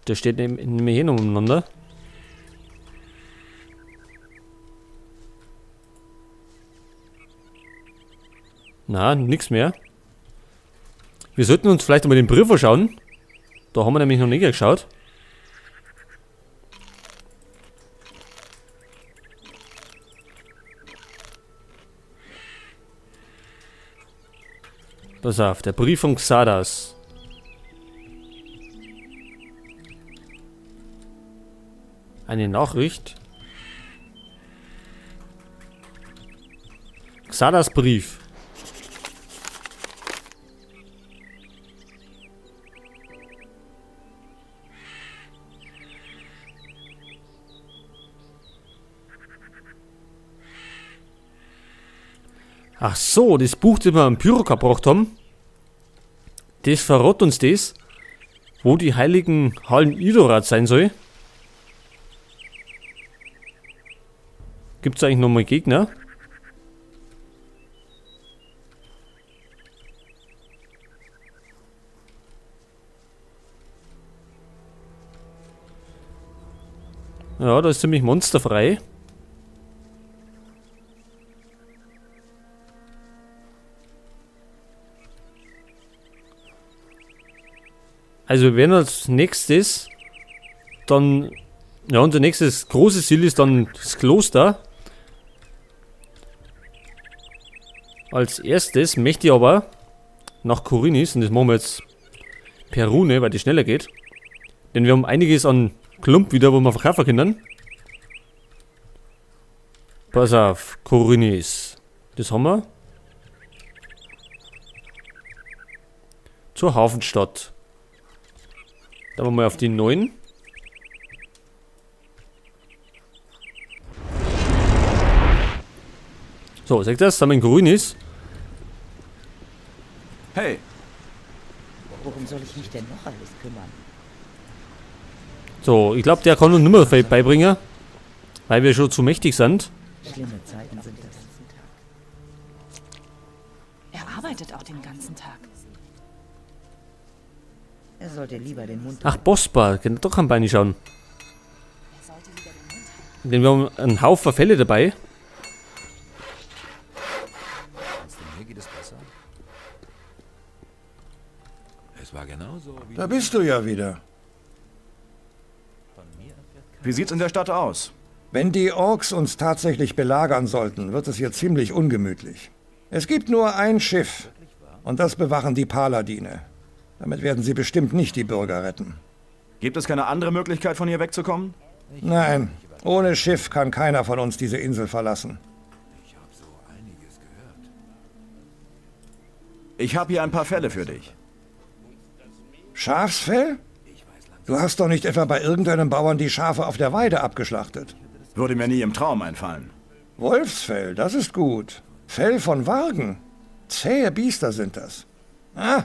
Der steht nämlich hier noch umeinander. Na, nix mehr. Wir sollten uns vielleicht mal den Brief anschauen. Da haben wir nämlich noch nicht geschaut. Pass auf, der Brief von Xardas. Eine Nachricht. Xardas Brief. Ach so, das Buch, das wir am Pyro gebracht haben, das verrät uns das, wo die heiligen Hallen Idorat sein soll. Gibt es eigentlich nochmal Gegner? Ja, da ist ziemlich monsterfrei. Also wir werden als nächstes dann, ja, unser nächstes großes Ziel ist dann das Kloster. Als erstes möchte ich aber nach Khorinis, und das machen wir jetzt per Rune, weil das schneller geht. Denn wir haben einiges an Klump wieder, wo wir verkaufen können. Pass auf, Khorinis. Das haben wir. Zur Hafenstadt. Da machen wir auf die 9. So, seht ihr das? Da haben wir in Khorinis. Hey, Worum soll ich mich denn noch alles kümmern? So, ich glaube, der kann uns Nummerfeld beibringen. Weil wir schon zu mächtig sind. Schlimme Zeiten sind das. Er arbeitet auch den ganzen Tag. Er sollte lieber den Mund Ach, Bossbar. Kann doch am Bein schauen. Denn wir haben einen Haufen Fälle dabei. Mir geht es besser. Es war genauso wie Da bist du ja wieder. wie sieht's in der Stadt aus? Wenn die Orks uns tatsächlich belagern sollten, wird es hier ziemlich ungemütlich. Es gibt nur ein Schiff und das bewachen die Paladine. Damit werden sie bestimmt nicht die Bürger retten. Gibt es keine andere Möglichkeit, von hier wegzukommen? Nein, ohne Schiff kann keiner von uns diese Insel verlassen. Ich habe hier ein paar Fälle für dich. Schafsfell? Du hast doch nicht etwa bei irgendeinem Bauern die Schafe auf der Weide abgeschlachtet. Würde mir nie im Traum einfallen. Wolfsfell, das ist gut. Fell von Wagen. Zähe Biester sind das. Ah,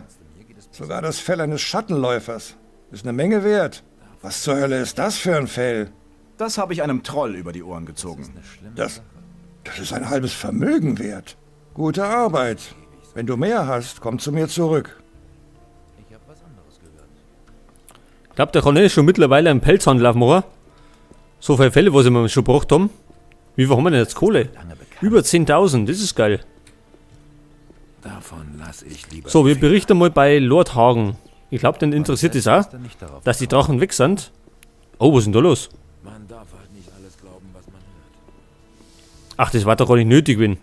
sogar das Fell eines Schattenläufers. Ist eine Menge wert. Was zur Hölle ist das für ein Fell? Das habe ich einem Troll über die Ohren gezogen. Das ist ein halbes Vermögen wert. Gute Arbeit. Wenn du mehr hast, komm zu mir zurück. Ich glaube, der kann eh schon mittlerweile einen Pelzhandel aufmachen. So viele Fälle, was wir schon gebracht haben. Wie viel haben wir denn jetzt Kohle? Über 10.000, das ist geil. davon lasse ich lieber. So, wir berichten mal bei Lord Hagen. Ich glaube, den interessiert es auch, dass die Drachen weg sind. Oh, was ist denn da los? Man darf halt nicht alles glauben, was man hört. Ach, das war doch gar nicht nötig, wenn.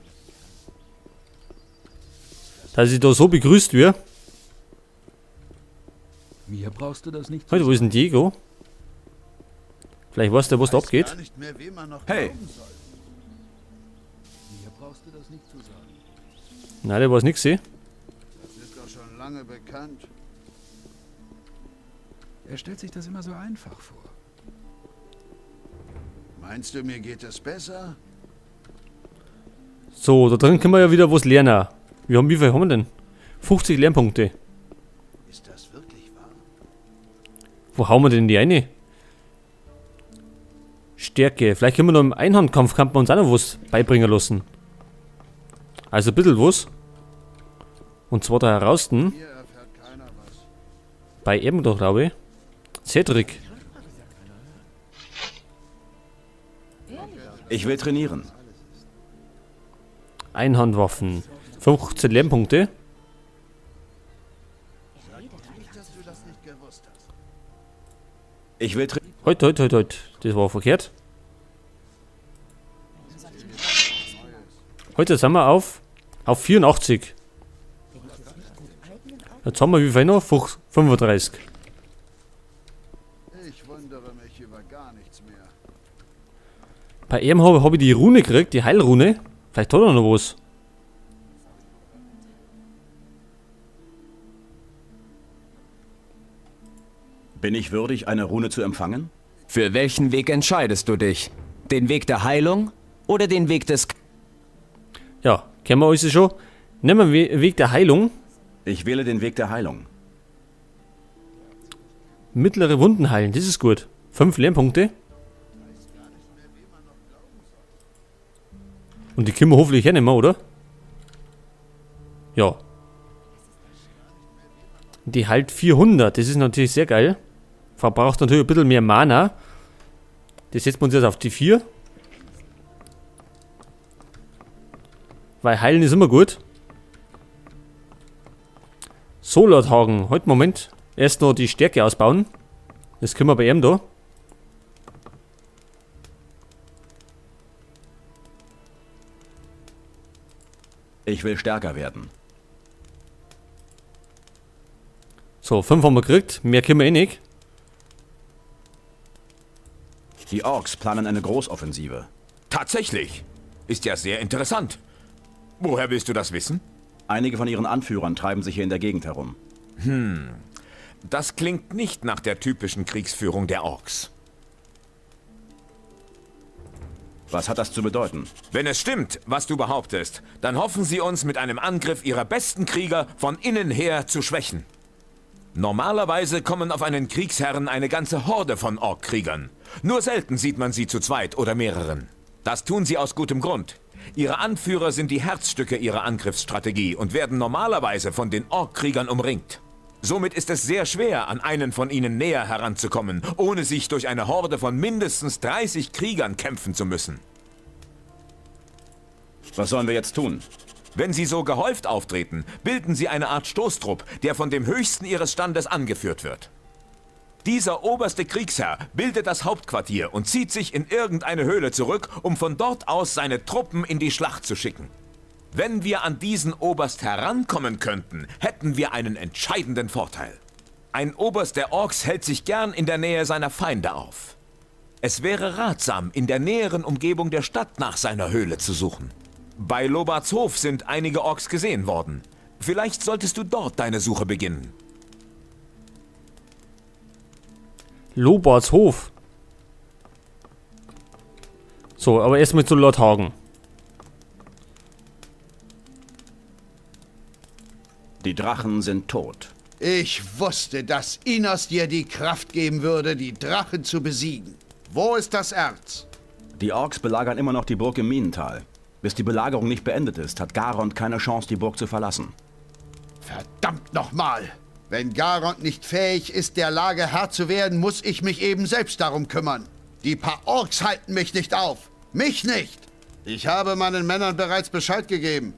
Dass ich da so begrüßt wird. Mir brauchst du das nicht. Heute, wo ist denn Diego? Vielleicht weiß der, was da abgeht. Gar nicht mehr, wem man noch Hey. glauben soll. Mir brauchst du das nicht zu sagen. Nein, der weiß nichts, eh. Das ist doch schon lange bekannt. Er stellt sich das immer so einfach vor. Meinst du, mir geht es besser? So, da drin können wir ja wieder was lernen. Wie viel haben wir denn? 50 Lernpunkte. Ist das wirklich wahr? Wo hauen wir denn die eine? Stärke. Vielleicht können wir noch im Einhandkampf kann man uns auch noch was beibringen lassen. Also ein bisschen was. Und zwar da heraus Hier erfährt keiner was. bei Ebendorf, glaube ich. Cedric. Ich will trainieren. Einhandwaffen. 15 Lernpunkte. Ich will trainieren. Heute. Das war verkehrt. Heute sind wir auf 84. Jetzt haben wir wie viel noch? 35. Ich wundere mich über gar nichts mehr. Bei ihm hab ich die Rune gekriegt, die Heilrune. Vielleicht hat er noch was. Bin ich würdig, eine Rune zu empfangen? Für welchen Weg entscheidest du dich? Den Weg der Heilung oder den Weg des... Ja, kennen wir uns schon. Nehmen wir den Weg der Heilung. Ich wähle den Weg der Heilung. Mittlere Wunden heilen, das ist gut. 5 Lernpunkte. Und die können wir hoffentlich hernehmen, oder? Ja. Die heilt 400, das ist natürlich sehr geil. Verbraucht natürlich ein bisschen mehr Mana. Das setzen wir uns jetzt auf die 4. Weil heilen ist immer gut. Solartagen. Heute Moment. Erst noch die Stärke ausbauen. Das können wir bei ihm da. Ich will stärker werden. So, 5 haben wir gekriegt. Mehr können wir eh nicht. Die Orks planen eine Großoffensive. Tatsächlich. Ist ja sehr interessant. Woher willst du das wissen? Einige von ihren Anführern treiben sich hier in der Gegend herum. Das klingt nicht nach der typischen Kriegsführung der Orks. Was hat das zu bedeuten? Wenn es stimmt, was du behauptest, dann hoffen sie uns mit einem Angriff ihrer besten Krieger von innen her zu schwächen. Normalerweise kommen auf einen Kriegsherrn eine ganze Horde von Ork-Kriegern. Nur selten sieht man sie zu zweit oder mehreren. Das tun sie aus gutem Grund. Ihre Anführer sind die Herzstücke ihrer Angriffsstrategie und werden normalerweise von den Ork-Kriegern umringt. Somit ist es sehr schwer, an einen von ihnen näher heranzukommen, ohne sich durch eine Horde von mindestens 30 Kriegern kämpfen zu müssen. Was sollen wir jetzt tun? Wenn sie so gehäuft auftreten, bilden sie eine Art Stoßtrupp, der von dem Höchsten ihres Standes angeführt wird. Dieser oberste Kriegsherr bildet das Hauptquartier und zieht sich in irgendeine Höhle zurück, um von dort aus seine Truppen in die Schlacht zu schicken. Wenn wir an diesen Oberst herankommen könnten, hätten wir einen entscheidenden Vorteil. Ein Oberst der Orks hält sich gern in der Nähe seiner Feinde auf. Es wäre ratsam, in der näheren Umgebung der Stadt nach seiner Höhle zu suchen. Bei Lobarts Hof sind einige Orks gesehen worden. Vielleicht solltest du dort deine Suche beginnen. Lobarts Hof. So, aber erstmal zu Lord Hagen. Die Drachen sind tot. Ich wusste, dass Innos dir die Kraft geben würde, die Drachen zu besiegen. Wo ist das Erz? Die Orks belagern immer noch die Burg im Minental. Bis die Belagerung nicht beendet ist, hat Garond keine Chance, die Burg zu verlassen. Verdammt nochmal! Wenn Garond nicht fähig ist, der Lage Herr zu werden, muss ich mich eben selbst darum kümmern. Die paar Orks halten mich nicht auf. Mich nicht! Ich habe meinen Männern bereits Bescheid gegeben.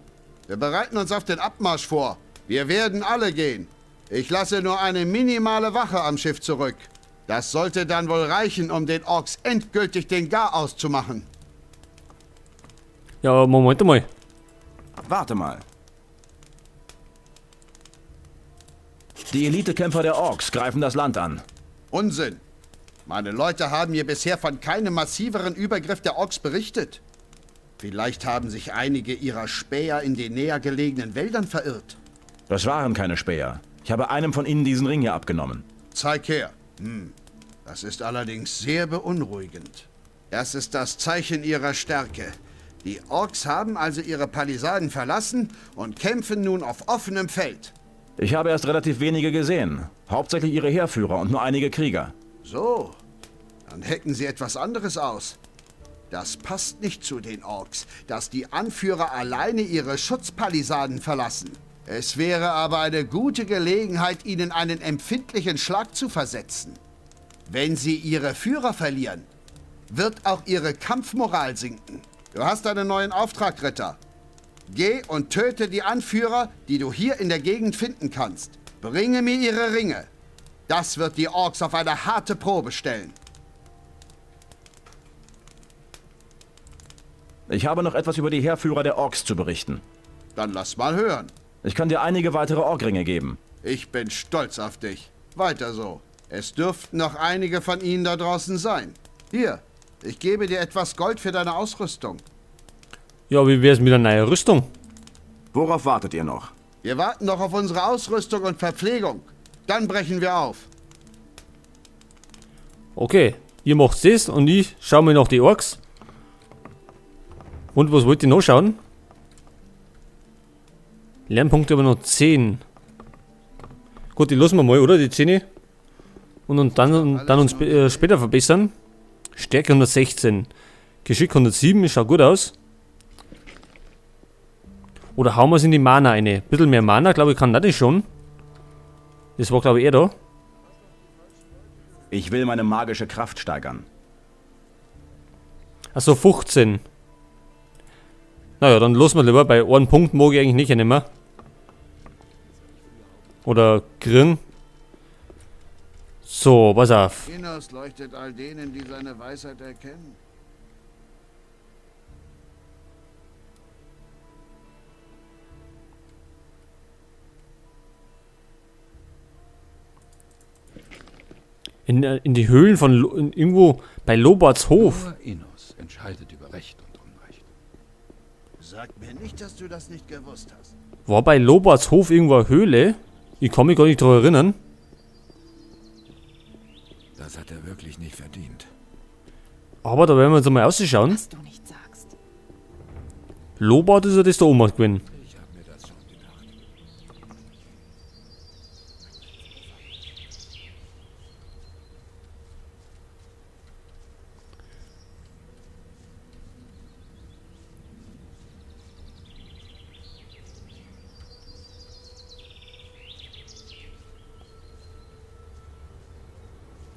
Wir bereiten uns auf den Abmarsch vor. Wir werden alle gehen. Ich lasse nur eine minimale Wache am Schiff zurück. Das sollte dann wohl reichen, um den Orks endgültig den Garaus zu machen. Ja, Moment mal. Warte mal. Die Elitekämpfer der Orks greifen das Land an. Unsinn. Meine Leute haben mir bisher von keinem massiveren Übergriff der Orks berichtet. Vielleicht haben sich einige ihrer Späher in den näher gelegenen Wäldern verirrt. Das waren keine Späher. Ich habe einem von ihnen diesen Ring hier abgenommen. Zeig her. Das ist allerdings sehr beunruhigend. Das ist das Zeichen ihrer Stärke. Die Orks haben also ihre Palisaden verlassen und kämpfen nun auf offenem Feld. Ich habe erst relativ wenige gesehen. Hauptsächlich ihre Heerführer und nur einige Krieger. So, dann hecken sie etwas anderes aus. Das passt nicht zu den Orks, dass die Anführer alleine ihre Schutzpalisaden verlassen. Es wäre aber eine gute Gelegenheit, ihnen einen empfindlichen Schlag zu versetzen. Wenn sie ihre Führer verlieren, wird auch ihre Kampfmoral sinken. Du hast einen neuen Auftrag, Ritter. Geh und töte die Anführer, die du hier in der Gegend finden kannst. Bringe mir ihre Ringe. Das wird die Orks auf eine harte Probe stellen. Ich habe noch etwas über die Heerführer der Orks zu berichten. Dann lass mal hören. Ich kann dir einige weitere Orkringe geben. Ich bin stolz auf dich. Weiter so. Es dürften noch einige von ihnen da draußen sein. Hier, ich gebe dir etwas Gold für deine Ausrüstung. Ja, wie wär's mit einer neuen Rüstung? Worauf wartet ihr noch? Wir warten noch auf unsere Ausrüstung und Verpflegung. Dann brechen wir auf. Okay, ihr macht das und ich schaue mir noch die Orks. Und was wollt ihr noch schauen? Lernpunkte aber noch 10. Gut, die lassen wir mal, oder? Die 10. Und dann uns später verbessern. Stärke 116. Geschick 107, schaut gut aus. Oder hauen wir es in die Mana rein. Ein bisschen mehr Mana, glaube ich, kann das schon. Das war, glaube ich, da. Ich will meine magische Kraft steigern. Achso, 15. Naja, dann lassen wir lieber. Bei einem Punkt mag ich eigentlich nicht mehr. Oder Grin. So, pass auf. Enos leuchtet all denen, die seine Weisheit erkennen. In die Höhlen von irgendwo bei Lobarts Hof. Nur Enos entscheidet über Recht und Unrecht. Sag mir nicht, dass du das nicht gewusst hast. War bei Lobarts Hof irgendwo eine Höhle? Ich kann mich gar nicht daran erinnern. Das hat er wirklich nicht verdient. Aber da werden wir uns mal ausschauen. Was du nicht sagst. Lobart ist ja das da oben gewesen. Ich habe mir das schon gedacht.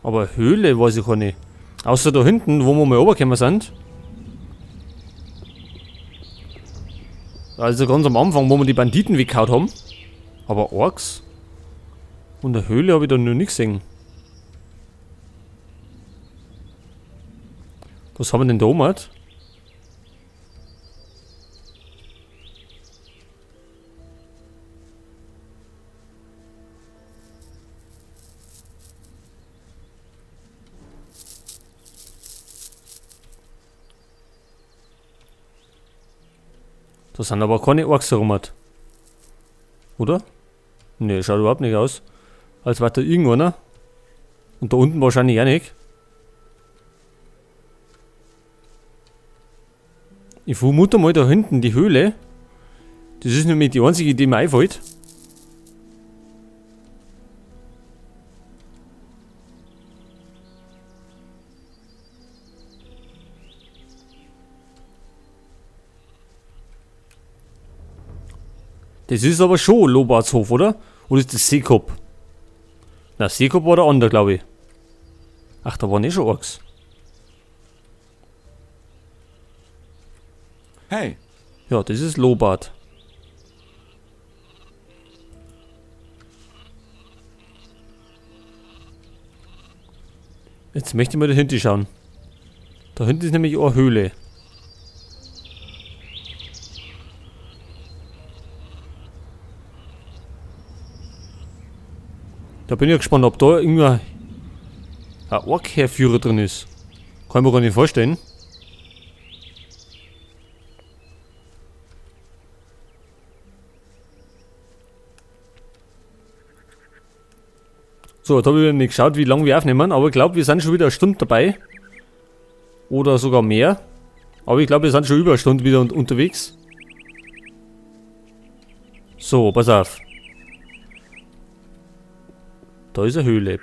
Aber Höhle weiß ich auch nicht. Außer da hinten, wo wir mal runtergekommen sind. Also ganz am Anfang, wo wir die Banditen weggehauen haben. Aber Orks? Und der Höhle habe ich da noch nicht gesehen. Was haben wir denn da oben? Da sind aber keine Orks herum. Oder? Ne, schaut überhaupt nicht aus. Als war da irgendeiner. Und da unten wahrscheinlich auch nicht. Ich vermute mal da hinten die Höhle. Das ist nämlich die einzige, die mir einfällt. Das ist aber schon Lobarts Hof, oder? Oder ist das Seekop? Na, Seekop war der andere, glaube ich. Ach, da waren eh schon Orks. Hey, Ja, das ist Lobart. Jetzt möchte ich mal da hinten schauen. Da hinten ist nämlich auch eine Höhle. Da bin ich gespannt, ob da irgendein Ork-Heerführer drin ist. Kann ich mir gar nicht vorstellen. So, jetzt habe ich nicht geschaut, wie lange wir aufnehmen, aber ich glaube, wir sind schon wieder eine Stunde dabei. Oder sogar mehr. Aber ich glaube, wir sind schon über eine Stunde wieder unterwegs. So, pass auf. Da ist eine Höhle.